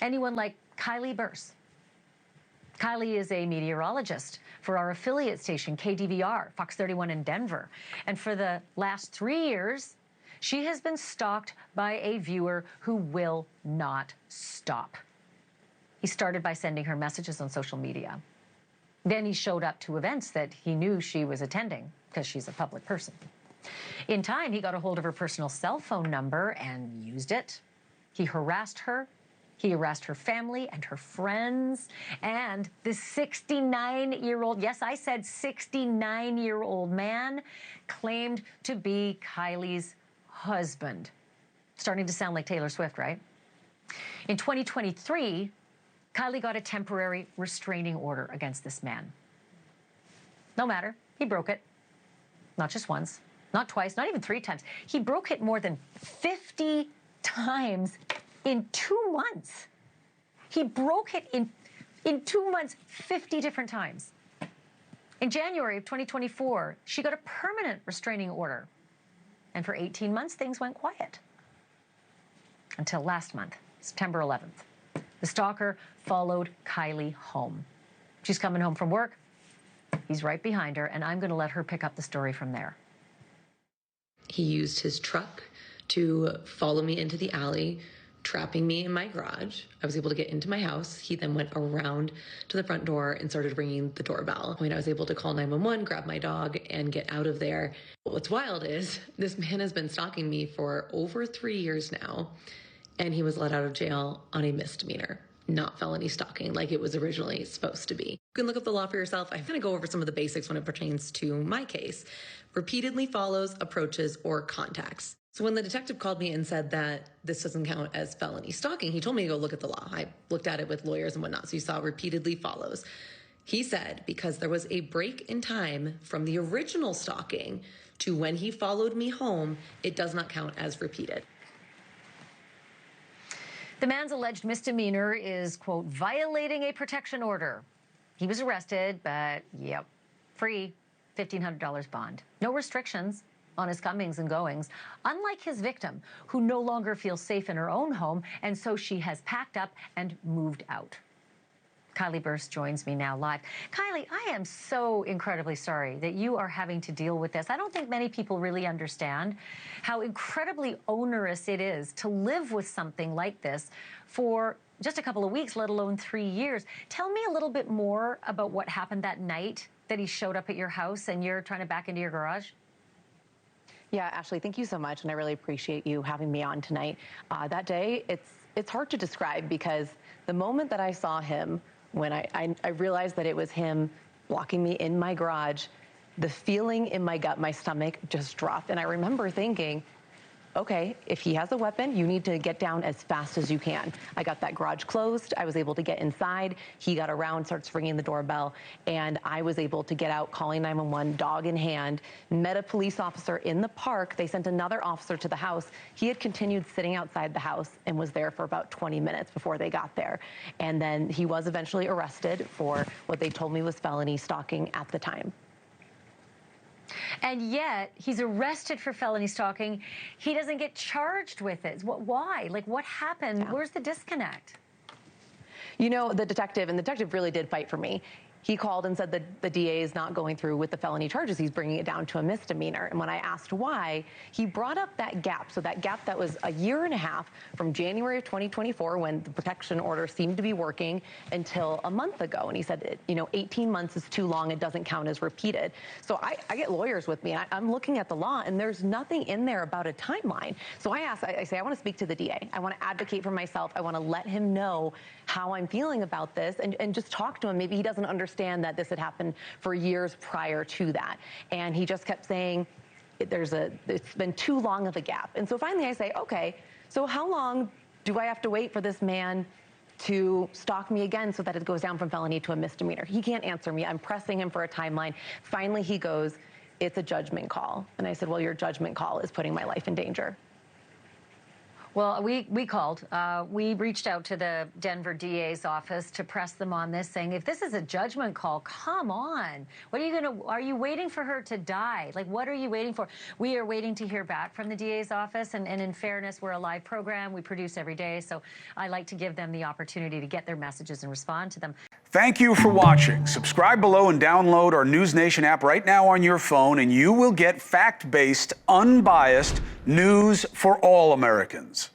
anyone like Kylie Burse. Kylie is a meteorologist for our affiliate station, KDVR, Fox 31 in Denver. And for the last 3 years, she has been stalked by a viewer who will not stop. He started by sending her messages on social media. Then he showed up to events that he knew she was attending because she's a public person. In time, he got a hold of her personal cell phone number and used it. He harassed her. He harassed her family and her friends. And this 69-year-old, yes, I said 69-year-old man, claimed to be Kylie's husband. Starting to sound like Taylor Swift, right? In 2023, Kylie got a temporary restraining order against this man. No matter, he broke it. Not just once, not twice, not even 3 times. He broke it more than 50 times in 2 months. He broke it in 2 months, 50 different times. In January of 2024, she got a permanent restraining order. And for 18 months, things went quiet. Until last month, September 11th. The stalker followed Kylie home. She's coming home from work. He's right behind her, and I'm going to let her pick up the story from there. He used his truck to follow me into the alley, trapping me in my garage. I was able to get into my house. He then went around to the front door and started ringing the doorbell. When I was able to call 911, grab my dog, and get out of there. What's wild is this man has been stalking me for over 3 years now, and he was let out of jail on a misdemeanor, not felony stalking like it was originally supposed to be. You can look up the law for yourself. I'm going to go over some of the basics when it pertains to my case. Repeatedly follows, approaches, or contacts. So when the detective called me and said that this doesn't count as felony stalking, he told me to go look at the law. I looked at it with lawyers and whatnot, so you saw repeatedly follows. He said because there was a break in time from the original stalking to when he followed me home, it does not count as repeated. The man's alleged misdemeanor is, quote, violating a protection order. He was arrested, but, yep, free, $1,500 bond. No restrictions on his comings and goings, unlike his victim, who no longer feels safe in her own home, and so she has packed up and moved out. Kylie Burse joins me now live. Kylie, I am so incredibly sorry that you are having to deal with this. I don't think many people really understand how incredibly onerous it is to live with something like this for just a couple of weeks, let alone 3 years. Tell me a little bit more about what happened that night that he showed up at your house and you're trying to back into your garage. Yeah, Ashleigh, thank you so much, and I really appreciate you having me on tonight. That day, it's hard to describe because the moment that I saw him, when I realized that it was him blocking me in my garage, the feeling in my gut, my stomach just dropped. And I remember thinking, okay, if he has a weapon, you need to get down as fast as you can. I got that garage closed. I was able to get inside. He got around, starts ringing the doorbell, and I was able to get out, calling 911, dog in hand, met a police officer in the park. They sent another officer to the house. He had continued sitting outside the house and was there for about 20 minutes before they got there. And then he was eventually arrested for what they told me was felony stalking at the time. And yet, he's arrested for felony stalking. He doesn't get charged with it. Why? Like, what happened? Yeah. Where's the disconnect? You know, the detective really did fight for me. He called and said that the DA is not going through with the felony charges. He's bringing it down to a misdemeanor. And when I asked why, he brought up that gap. So that gap that was a year and a half from January of 2024, when the protection order seemed to be working, until a month ago. And he said, you know, 18 months is too long. It doesn't count as repeated. So I get lawyers with me. I'm looking at the law, and there's nothing in there about a timeline. So I say, I want to speak to the DA. I want to advocate for myself. I want to let him know how I'm feeling about this and just talk to him. Maybe he doesn't understand that this had happened for years prior to that. And he just kept saying, it's been too long of a gap. And so finally I say, okay, so how long do I have to wait for this man to stalk me again so that it goes down from felony to a misdemeanor? He can't answer me. I'm pressing him for a timeline. Finally he goes, it's a judgment call. And I said, well, your judgment call is putting my life in danger. Well, we called. We reached out to the Denver DA's office to press them on this, saying, if this is a judgment call, come on. What are you going to, are you waiting for her to die? Like, what are you waiting for? We are waiting to hear back from the DA's office. And in fairness, we're a live program. We produce every day. So I like to give them the opportunity to get their messages and respond to them. Thank you for watching. Subscribe below and download our NewsNation app right now on your phone, and you will get fact-based, unbiased news for all Americans.